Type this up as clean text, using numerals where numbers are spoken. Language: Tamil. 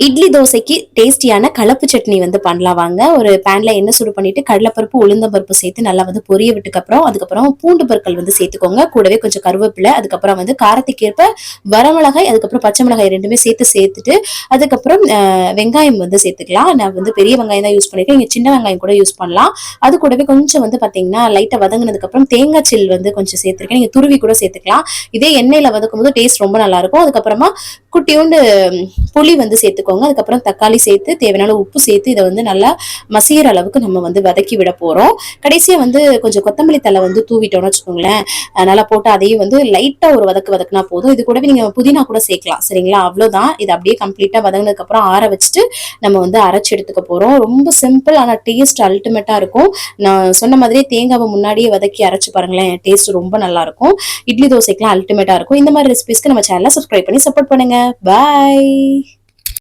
இட்லி தோசைக்கு டேஸ்டியான கலப்பு சட்னி வந்து பண்ணலாம் வாங்க. ஒரு பேன்ல எண்ணெய் சூடு பண்ணிட்டு கடலைப்பருப்பு உளுந்தம் பருப்பு சேர்த்து நல்லா வந்து பொரிய விட்டுக்கப்புறம் அதுக்கப்புறம் பூண்டு பற்கள் வந்து சேர்த்துக்கோங்க. கூடவே கொஞ்சம் கருவேப்பிலை, அதுக்கப்புறம் வந்து காரத்துக்கேற்ப வரமிளகாய், அதுக்கப்புறம் பச்சை மிளகாய் ரெண்டுமே சேர்த்துட்டு அதுக்கப்புறம் வெங்காயம் வந்து சேர்த்துக்கலாம். நான் வந்து பெரிய வெங்காயம் தான் யூஸ் பண்ணிருக்கேன். நீங்க சின்ன வெங்காயம் கூட யூஸ் பண்ணலாம். அது கூடவே கொஞ்சம் வந்து பாத்தீங்கன்னா லைட்டா வதங்கினதுக்கு அப்புறம் தேங்காய் சில் வந்து கொஞ்சம் சேர்த்திருக்கேன். நீங்க துருவி கூட சேர்த்துக்கலாம். இதே எண்ணெயில வதக்கும் போது டேஸ்ட் ரொம்ப நல்லா இருக்கும். அதுக்கப்புறமா குட்டியோண்டு புளி வந்து சேர்த்துக்கோங்க. அதுக்கப்புறம் தக்காளி சேர்த்து தேவையான உப்பு சேர்த்து இதை வந்து நல்லா மசிகிற அளவுக்கு நம்ம வந்து வதக்கி விட போறோம். கடைசியா வந்து கொஞ்சம் கொத்தமல்லி தலை வந்து தூவிட்டோம்னு வச்சுக்கோங்களேன், நல்லா போட்டு அதையும் வந்து லைட்டா ஒரு வதக்குனா போதும். இது கூடவே நீங்க புதினா கூட சேர்க்கலாம். சரிங்களா? அவ்வளவுதான். இது அப்படியே கம்ப்ளீட்டா வதங்கினதுக்கு அப்புறம் ஆற வச்சுட்டு நம்ம வந்து அரைச்சு எடுத்துக்க போறோம். ரொம்ப சிம்பிள், ஆனா டேஸ்ட் அல்டிமேட்டா இருக்கும். நான் சொன்ன மாதிரியே தேங்காவை முன்னாடியே வதக்கி அரைச்சு பாருங்களேன், டேஸ்ட் ரொம்ப நல்லா இருக்கும். இட்லி தோசைக்கெல்லாம் அல்டிமேட்டா இருக்கும். இந்த மாதிரி ரெசிபிஸ்க்கு நம்ம சேனலை சப்ஸ்கிரைப் பண்ணி சப்போர்ட் பண்ணுங்க. பாய்.